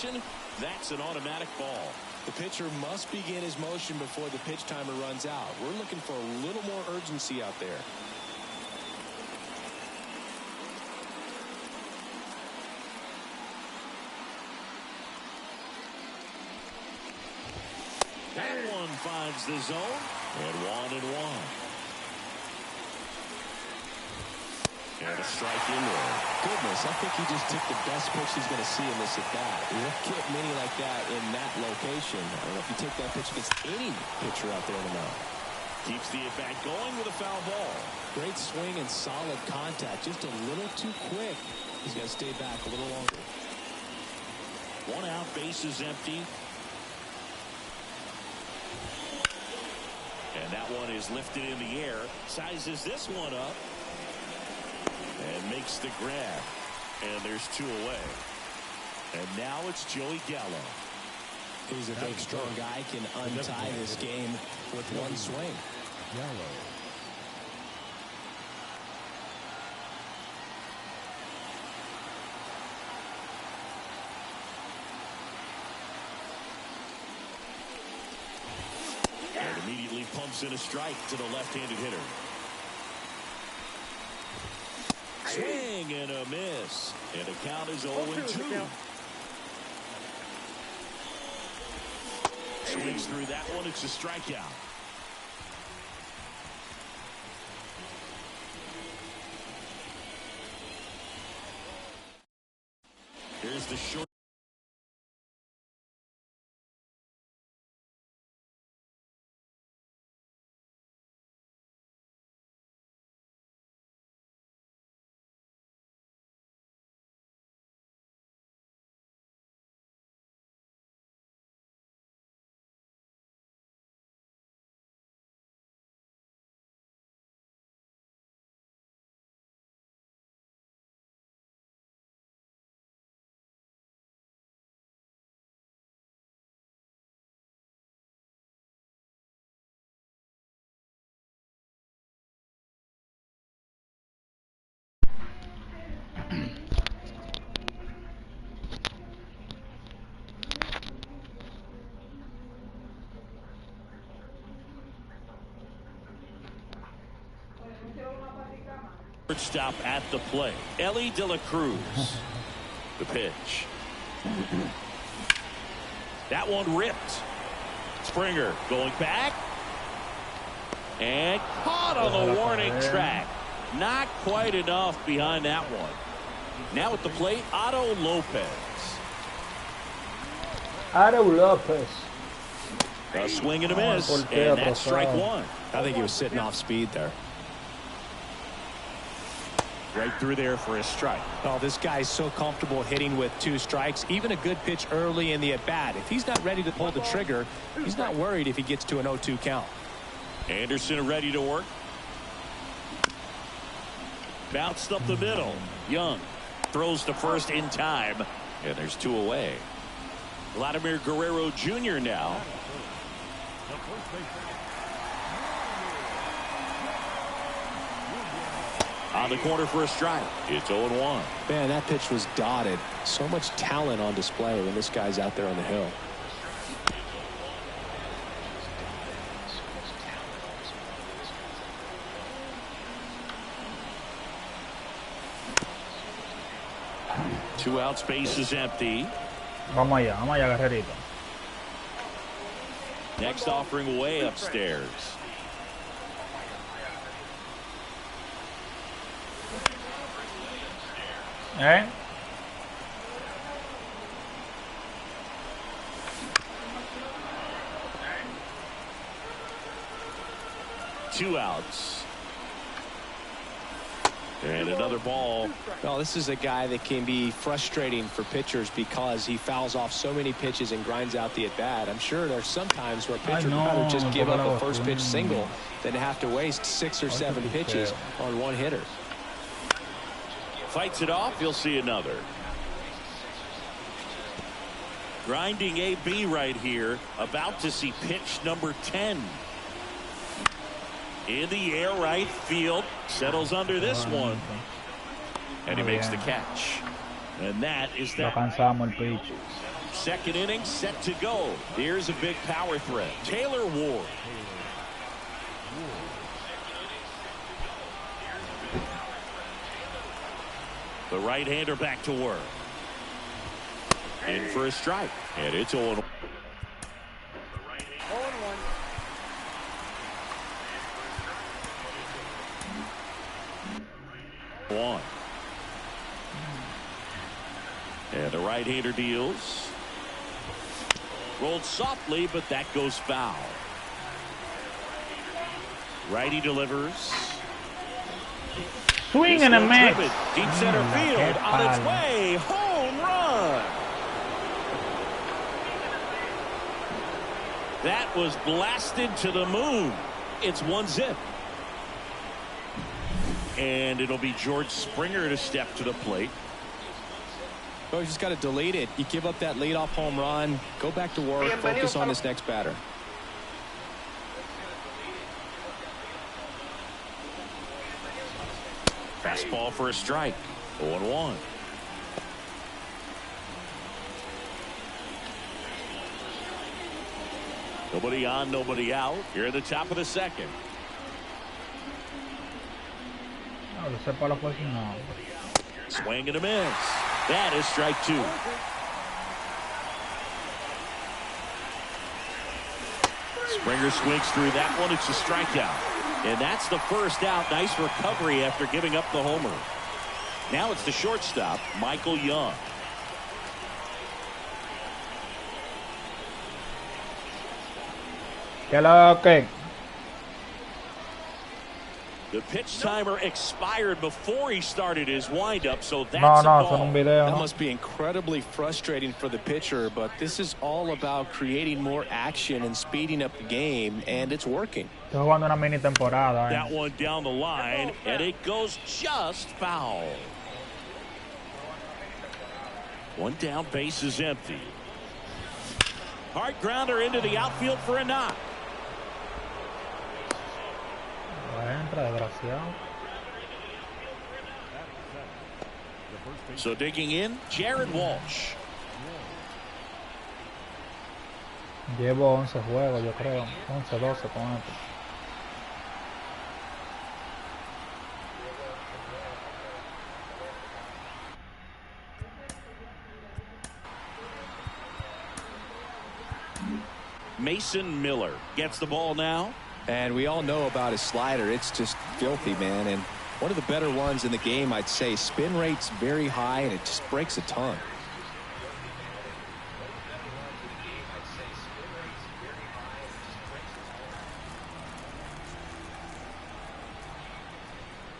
motion. That's an automatic ball. The pitcher must begin his motion before the pitch timer runs out. We're looking for a little more urgency out there. That one finds the zone, and 1-1. And a strike in there. Goodness, I think he just took the best pitch he's going to see in this at bat. You don't get many like that in that location. I don't know if you take that pitch against any pitcher out there in the mound. Keeps the at bat going with a foul ball. Great swing and solid contact. Just a little too quick. He's got to stay back a little longer. 1 out, base is empty. And that one is lifted in the air. Sizes this one up. And makes the grab. And there's 2 away. And now it's Joey Gallo. He's a big, strong guy. Can untie this game with one swing. Gallo. And immediately pumps in a strike to the left-handed hitter. Swing and a miss. And the count is 0-2. Swings through that one. It's a strikeout. Here's the short. Stop at the plate. Ellie De La Cruz. The pitch. That one ripped. Springer going back. And caught on the warning track. Not quite enough behind that one. Now at the plate, Otto Lopez. Otto Lopez. A swing and a miss. And that's strike 1. I think he was sitting off speed there. Right through there for a strike. Oh, this guy's so comfortable hitting with 2 strikes. Even a good pitch early in the at-bat. If he's not ready to pull the trigger, he's not worried if he gets to an 0-2 count. Anderson ready to work. Bounced up the middle. Young throws to first in time. And there's 2 away. Vladimir Guerrero Jr. now. On the corner for a strike. It's 0-1. Man, that pitch was dotted. So much talent on display when this guy's out there on the hill. Two out, space is empty. Vamos allá, carrerito. Next offering way upstairs. ¿Eh? Two outs. And another ball. Well, this is a guy that can be frustrating for pitchers because he fouls off so many pitches and grinds out the at-bat. I'm sure there's some times where a pitcher would rather just give up a first pitch single than have to waste 6 or 7 pitches on one hitter. Fights it off. You'll see another. Grinding AB right here. About to see pitch number 10. In the air, right field. Settles under this one. And he makes the catch. And that is that. Second inning set to go. Here's a big power threat. Taylor Ward. The right-hander back to work. In for a strike. And it's 0-1. And the right-hander deals. Rolled softly, but that goes foul. Righty delivers. Swing and a miss. Deep center field on its way. Home run. That was blasted to the moon. It's 1-0. And it'll be George Springer to step to the plate. Oh, you just got to delete it. You give up that leadoff home run. Go back to work. Focus on this next batter. Fastball for a strike. 0-1. Nobody on, nobody out. Here at the top of the second. Swing and a miss. That is strike 2. Springer swings through that one. It's a strikeout. And that's the first out. Nice recovery after giving up the homer. Now it's the shortstop, Michael Young. Okay. The pitch timer expired before he started his windup, so that's a ball. That must be incredibly frustrating for the pitcher, but this is all about creating more action and speeding up the game, and it's working. That one down the line, and it goes just foul. One down, base is empty. Hard grounder into the outfield for a knock. So digging in, Jared Walsh. Llevo 11 juegos, yo creo. 11, 12 con esto. Mason Miller gets the ball now. And we all know about his slider. It's just filthy, man. And one of the better ones in the game, I'd say. Spin rate's very high, and it just breaks a ton.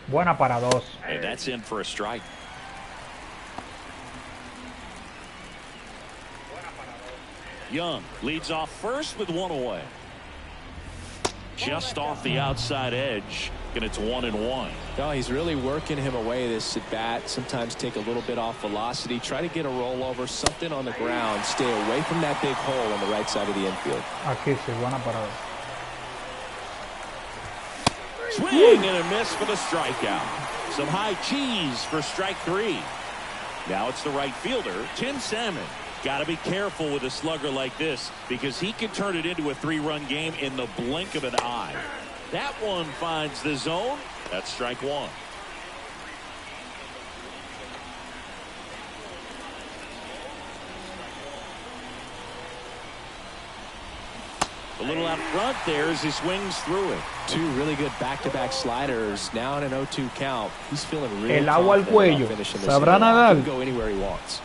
Buena para dos. And that's in for a strike. Young leads off first with one away. Just off the outside edge, and it's 1-1. No, he's really working him away this at bat. Sometimes take a little bit off velocity. Try to get a rollover, something on the ground. Stay away from that big hole on the right side of the infield. Aquí sí, buena parada. Swing and a miss for the strikeout. Some high cheese for strike 3. Now it's the right fielder, Tim Salmon. Got to be careful with a slugger like this because he can turn it into a 3-run game in the blink of an eye. That one finds the zone. That's strike 1. A little out front there as he swings through it. Two really good back-to-back sliders. Now in an 0-2 count. He's feeling really El agua al cuello. Sabrá nadar. He can go anywhere he wants.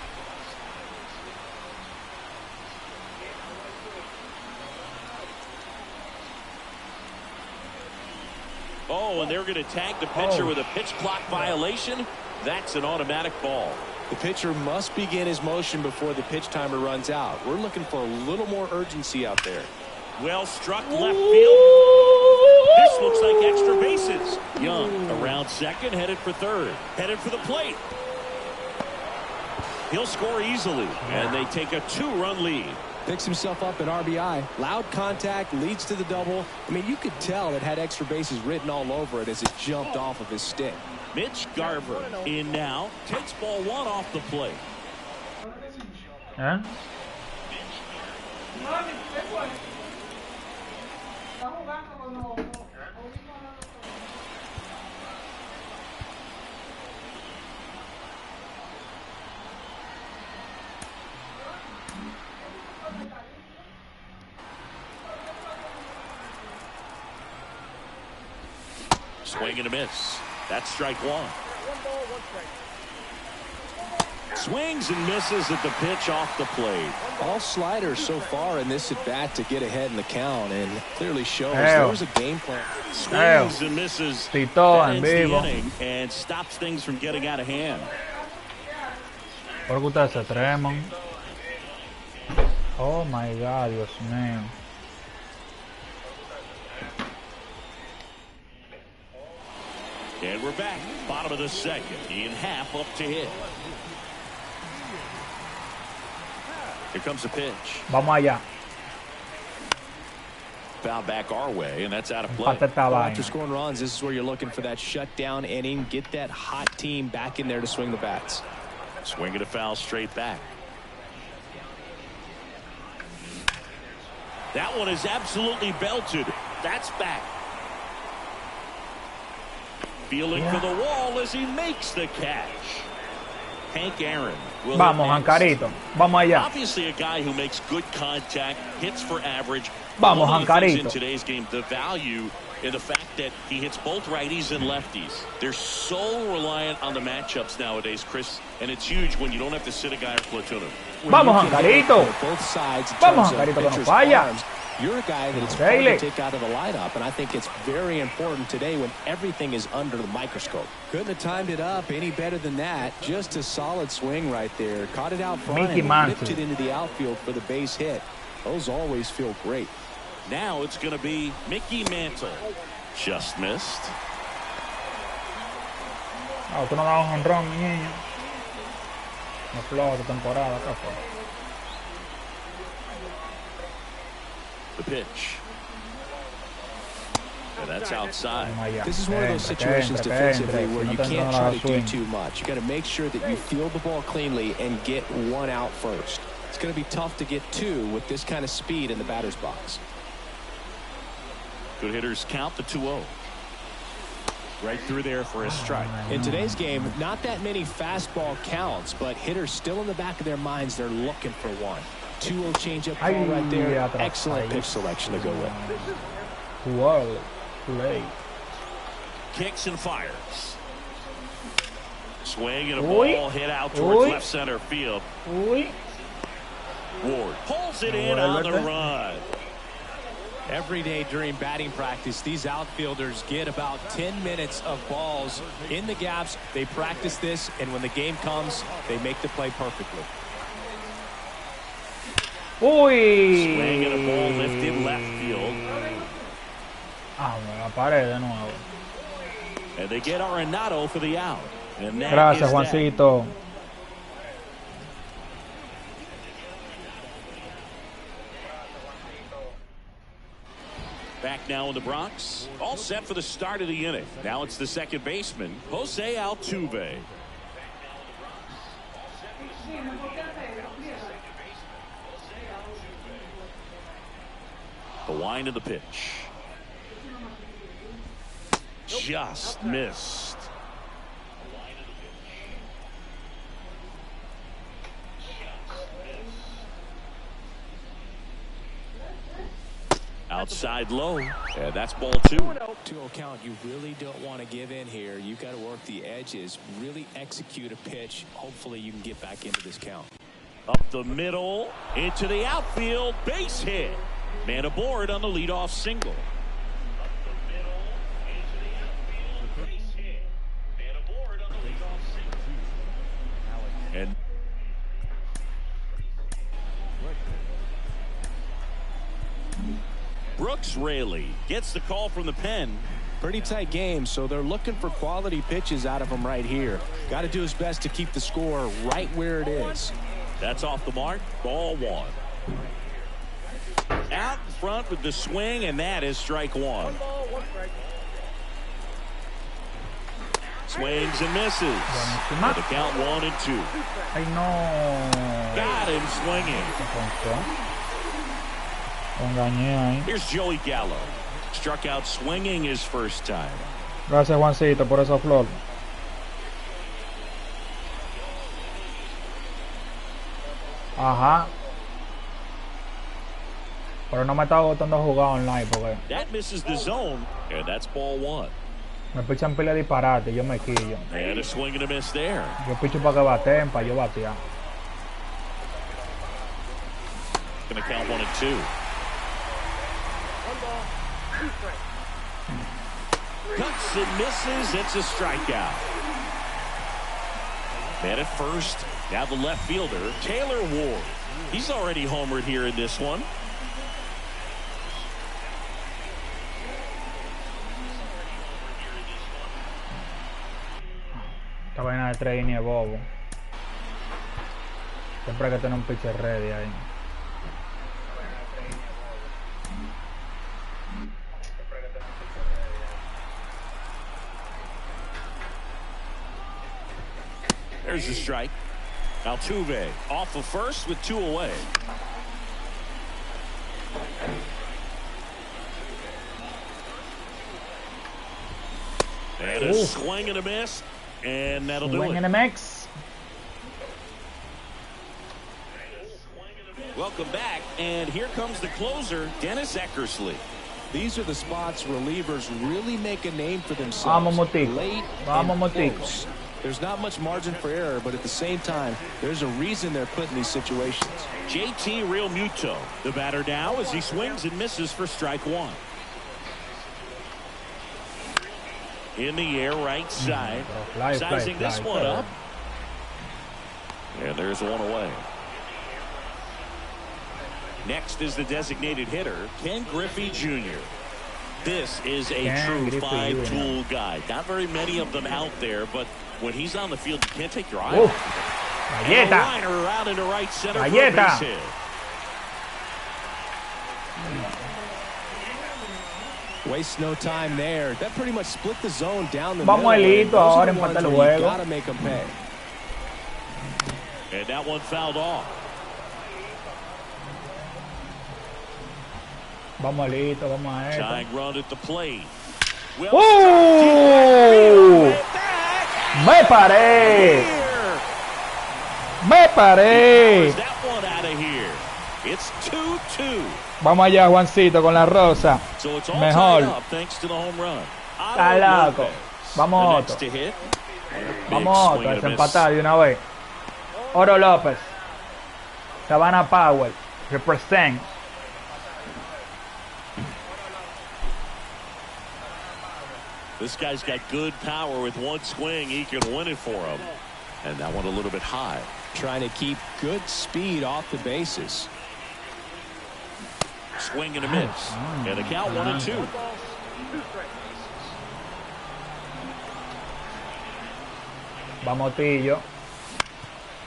Oh, and they're going to tag the pitcher with a pitch clock violation. That's an automatic ball. The pitcher must begin his motion before the pitch timer runs out. We're looking for a little more urgency out there. Well struck left field. This looks like extra bases. Young around second, headed for third. Headed for the plate. He'll score easily, and they take a 2-run lead. Picks himself up at RBI. Loud contact, leads to the double. I mean, you could tell it had extra bases written all over it as it jumped off of his stick. Mitch Garver in now. Takes ball 1 off the plate. Swing and a miss. That's strike one. Swings and misses at the pitch off the plate. All sliders so far in this at bat to get ahead in the count, and clearly shows there was a game plan. Swings and misses. That ends the inning and stops things from getting out of hand. ¿Por qué ustedes se treman? Oh my God, Dios mío. And we're back. Bottom of the second. Ian Happ up to hit. Here comes the pitch. Vamos allá. Foul back our way, and that's out of play. After scoring runs, this is where you're looking for that shutdown inning. Get that hot team back in there to swing the bats. Swinging a foul straight back. That one is absolutely belted. That's back. Feeling for the wall as he makes the catch. Hank Aaron will Vamos, Ancarito. Vamos allá. Obviously a guy who makes good contact, hits for average. Vamos, One of the things Ancarito. in today's game, the value in the fact that he hits both righties and lefties. They're so reliant on the matchups nowadays, Chris, and it's huge when you don't have to sit a guy or platoon him. Vamos, Ancarito. Both sides. Vamos, Ancarito, que no falla. You're a guy that it's hard to take out of the lineup, and I think it's very important today when everything is under the microscope. Couldn't have timed it up any better than that. Just a solid swing right there. Caught it out front and lifted into the outfield for the base hit. Those always feel great. Now it's going to be Mickey Mantle. Just missed. No, tú no das un jonrón, mi niño. No flojo esta temporada, acá fue. The pitch. And that's outside. This is one of those situations defensively where you can't try to do too much. You got to make sure that you field the ball cleanly and get one out first. It's going to be tough to get two with this kind of speed in the batter's box. Good hitters count the 2-0. Right through there for a strike. In today's game, not that many fastball counts, but hitters still in the back of their minds, they're looking for one. 2-0 changeup call right there. Excellent pitch selection to go with. Too early, too late. Kicks and fires. Swing and a ball hit out towards left center field. Ward pulls it in on the run. Every day during batting practice, these outfielders get about 10 minutes of balls in the gaps. They practice this, and when the game comes, they make the play perfectly. Uy. Swing and a ball lifted left field. Ah, me la pared de nuevo. And they get Arenado for the out. And that Gracias, Juancito. Back now in the Bronx. All set for the start of the inning. Now it's the second baseman, Jose Altuve. The wind of the pitch. Just missed. Outside low, and that's ball 2. 2-0 count. You really don't want to give in here. You've got to work the edges, really execute a pitch. Hopefully you can get back into this count. Up the middle, into the outfield, base hit. Man aboard on the leadoff single. And Brooks Raley gets the call from the pen. Pretty tight game, so they're looking for quality pitches out of him right here. Got to do his best to keep the score right where it is. That's off the mark. Ball 1. Out in front with the swing, and that is strike 1. Swings and misses. For the count 1 and 2. Ay, no. Got him swinging. Engañé ahí. Here's Joey Gallo. Struck out swinging his first time. Gracias, Juancito, por esa flor. Ajá. Pero no me estaba gustando jugar online porque That misses the zone, and that's ball one. me pichan pila de disparate, yo me quillo. And a swing and a miss there. Yo picho para que baten, para yo batear. Gonna count 1 and 2. Cuts and misses. It's a strikeout. Man at first. Now the left fielder, Taylor Ward. He's already homered here in this one. Esta vaina de tres ni es bobo. Siempre hay que tener un pitcher ready ahí. There's the strike. Altuve off of first with 2 away. And a swing and a miss. And that'll do it. Swing and a mix. Welcome back. And here comes the closer, Dennis Eckersley. These are the spots relievers really make a name for themselves. Vamos, Motico. Late Vamos, and Motico. close. There's not much margin for error, but at the same time, there's a reason they're put in these situations. JT Real Muto, the batter now as he swings and misses for strike one. In the air, right side. Sizing this one up. And there's one away. Next is the designated hitter, Ken Griffey Jr. This is a true five-tool guy. Not very many of them out there, but when he's on the field, you can't take your eye off of him. And a liner out into right center for a base hit. Waste no time there. That pretty much split the zone down the Vamos middle. Elito, ahora empata el juego. Gotta make them pay. And that one fouled off. Vamos Elito, vamos a esto. Tying run at the plate. Well, Me paré. Me paré. that one out of here. It's 2-2. Vamos allá, Juancito, con la rosa. So it's all Mejor. tied up thanks to the home run. Está loco. Vamos otro. Vamos otro. Desempatar de una vez. Oro López. Savannah Powell. Represent. This guy's got good power. With one swing, he can win it for him. And that one a little bit high. Trying to keep good speed off the bases. Swing and a miss. And a count 1-2. Vamos Tillo.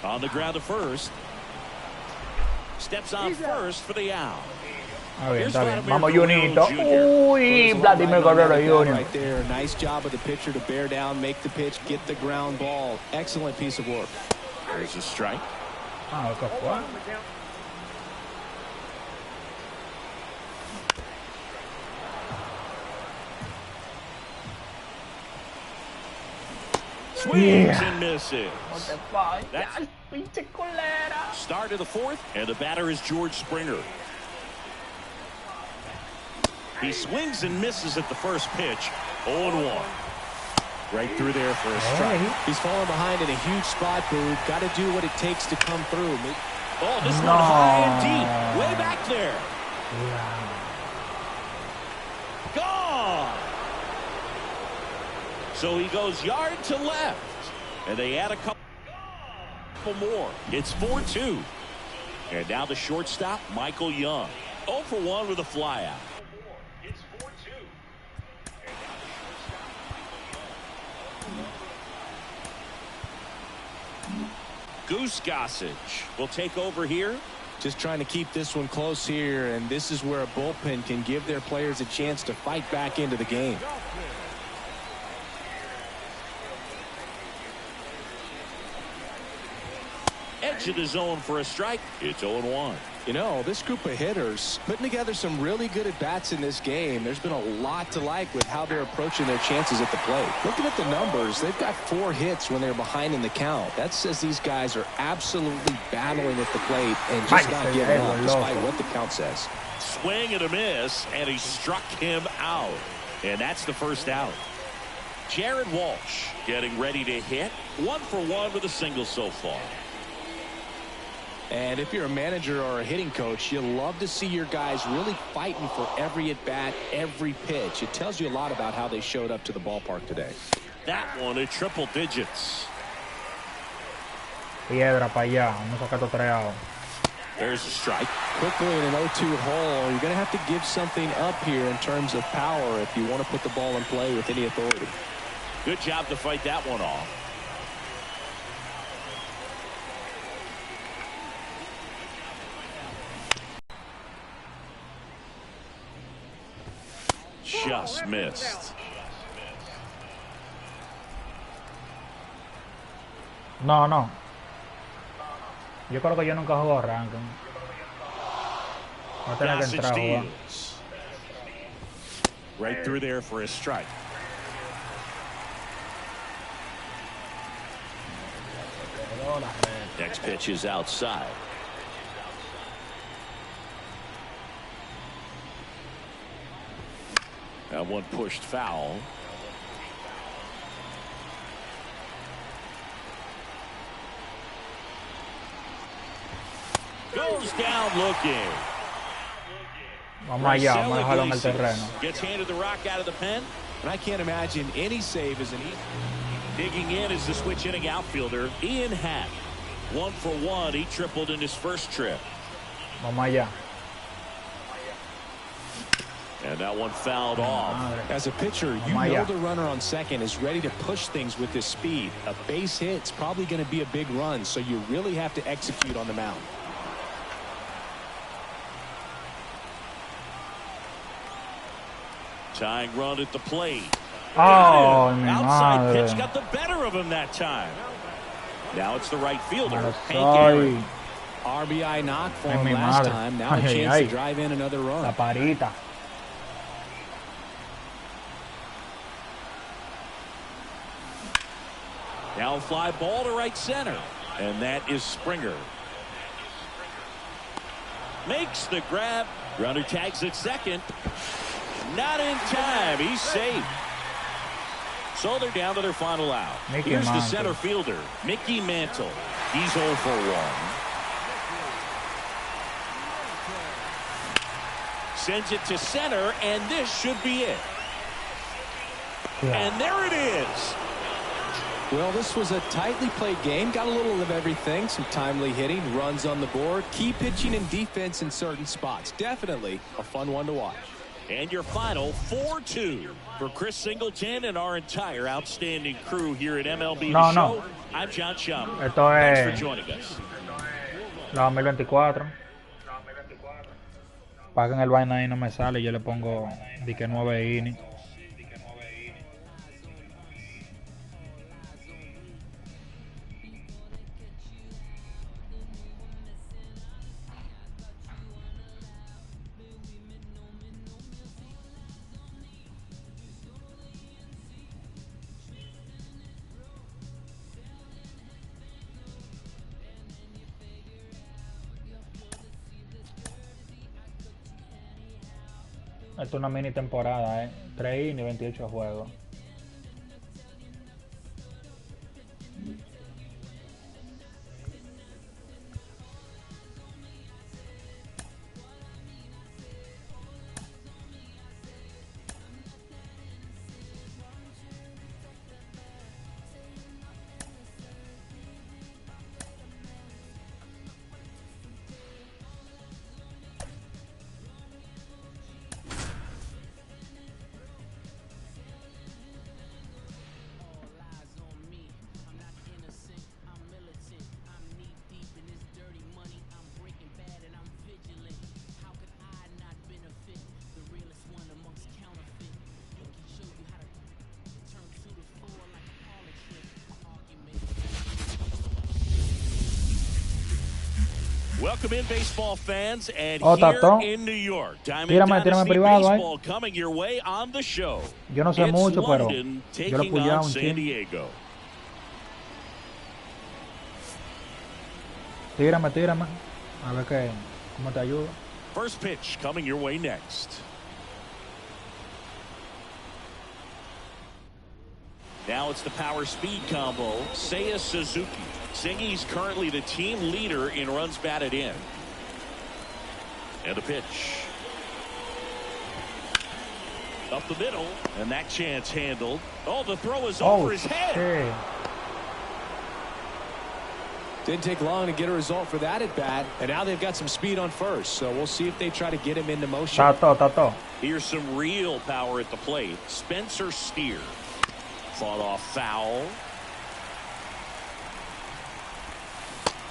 On the ground to first. Steps on first for the out. Está bien, está bien. Vamos Junito. Uy, Vladimir Guerrero Jr. Right there. Nice job of the pitcher to bear down, make the pitch, get the ground ball. Excellent piece of work. There's a strike. Ah, ¿qué fue? Swings and misses. That's pinche colera. Start of the fourth, and the batter is George Springer. He swings and misses at the first pitch. 0-1. Right through there for a strike. He's falling behind in a huge spot, Boo. Got to do what it takes to come through. Oh, this one high and deep. Way back there. Gone. So he goes yard to left. And they add a couple more. It's 4-2. And now the shortstop, Michael Young. 0 for 1 with a flyout. It's 4-2. Goose Gossage will take over here. Just trying to keep this one close here, and this is where a bullpen can give their players a chance to fight back into the game. Edge of the zone for a strike. It's 0-1. You know, this group of hitters putting together some really good at-bats in this game. There's been a lot to like with how they're approaching their chances at the plate. Looking at the numbers, they've got 4 hits when they're behind in the count. That says these guys are absolutely battling at the plate and just not giving up despite what the count says. Swing and a miss, and he struck him out. And that's the first out. Jared Walsh getting ready to hit. 1 for 1 with a single so far. And if you're a manager or a hitting coach, you love to see your guys really fighting for every at-bat, every pitch. It tells you a lot about how they showed up to the ballpark today. That one at triple digits. Piedra para allá. Vamos a sacar esto 3 out. There's a strike. Quickly in an 0-2 hole, you're going to have to give something up here in terms of power if you want to put the ball in play with any authority. Good job to fight that one off. Just missed. No, no. Yo creo que yo nunca juego ranking. Va a tener que entrar a jugar. Right through there for a strike. Next pitch is outside. That one pushed foul. Goes down looking. Vamos allá, vamos a dejarlo en el terreno. Gets handed the rock out of the pen. And I can't imagine any save is an easy. Digging in is the switch inning outfielder, Ian Happ. 1 for 1. He tripled in his first trip. Vamos allá. And that one fouled off. As a pitcher, you know the runner on second is ready to push things with his speed. A base hit's probably going to be a big run, so you really have to execute on the mound. Tying run at the plate. Oh, outside pitch got the better of him that time. Now it's the right fielder, Hank Aaron. RBI knock for him last time. Now a chance to drive in another run. La parita. Now fly ball to right center. And that is Springer. Makes the grab. Runner tags at second. Not in time. He's safe. So they're down to their final out. Here's the center fielder, Mickey Mantle. He's 0 for 1. Sends it to center, and this should be it. And there it is. Well, this was a tightly played game. Got a little of everything. Some timely hitting, runs on the board, key pitching and defense in certain spots. Definitely a fun one to watch. And your final 4-2 for Chris Singleton and our entire outstanding crew here at MLB The Show. I'm John Shum. Thanks for joining us. La 2024. Paguen el vaina y no me sale. Yo le pongo de que 9 innings. Esto es una mini temporada, 3 innings, 28 juegos. Welcome in, baseball fans, and Oh, here Tato. in New York, Diamond Tírame Dynasty privado, Baseball coming your way on the show. Yo no sé It's mucho, pero London yo lo taking pullaba on un San chin. Diego. Tírame. A ver cómo te ayudo. First pitch coming your way next. Now it's the power speed combo, Seiya Suzuki. Singy's currently the team leader in runs batted in. And the pitch. Up the middle, and that chance handled. Oh, the throw is over his head. Shit. Didn't take long to get a result for that at bat, and now they've got some speed on first, so we'll see if they try to get him into motion. Tato. Here's some real power at the plate. Spencer Steer. Fought off foul.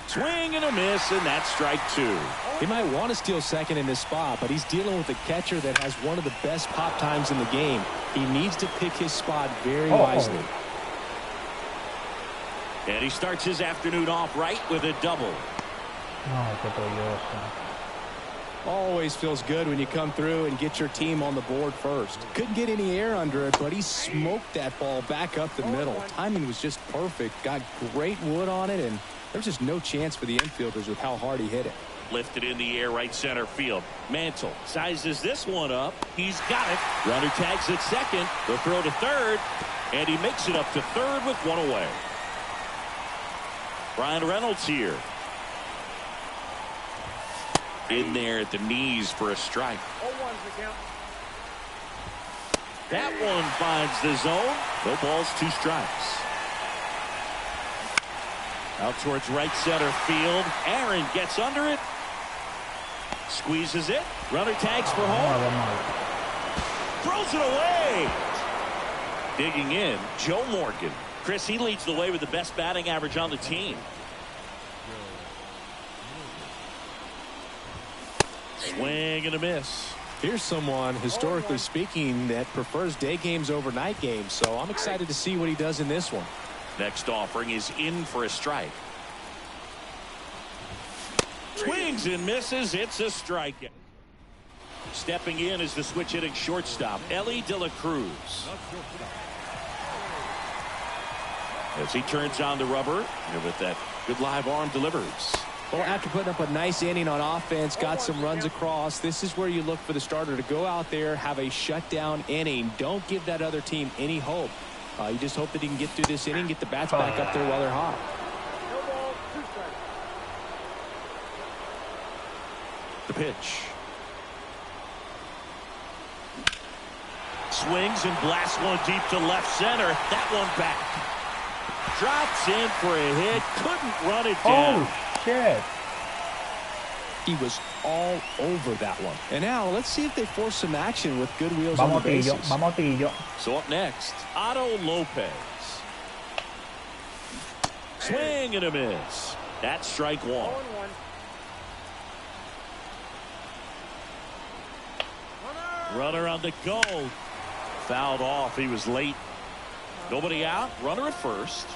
Swing and a miss, and that's strike two. He might want to steal second in this spot, but he's dealing with a catcher that has one of the best pop times in the game. He needs to pick his spot very wisely. And he starts his afternoon off right with a double. No, qué tolloso. Always feels good when you come through and get your team on the board first. Couldn't get any air under it, but he smoked that ball back up the middle. Timing was just perfect. Got great wood on it, and there's just no chance for the infielders with how hard he hit it. Lifted in the air, right center field. Mantle sizes this one up. He's got it. Runner tags at second. The throw to third, and he makes it up to third with one away. Brian Reynolds here. In there at the knees for a strike. That one finds the zone. No balls, two strikes. Out towards right center field. Aaron gets under it. Squeezes it. Runner tags for home. Throws it away. Digging in, Joe Morgan. Chris, he leads the way with the best batting average on the team. Swing and a miss. Here's someone, historically speaking, that prefers day games over night games, so I'm excited to see what he does in this one. Next offering is in for a strike. Swings and misses. It's a strikeout. Stepping in is the switch hitting shortstop, Ellie De La Cruz. As he turns on the rubber, and with that good live arm delivers. Well, after putting up a nice inning on offense, got some runs across, this is where you look for the starter to go out there, have a shutdown inning. Don't give that other team any hope. You just hope that he can get through this inning, get the bats back up there while they're hot. The pitch. Swings and blasts one deep to left center. That one back. Drops in for a hit. Couldn't run it down. Oh, shit. He was all over that one. And now let's see if they force some action with good wheels on the bases. Vamos. So up next, Otto Lopez. Swing and a miss. That's strike one. Runner on the go. Fouled off. He was late. Nobody out. Runner at first.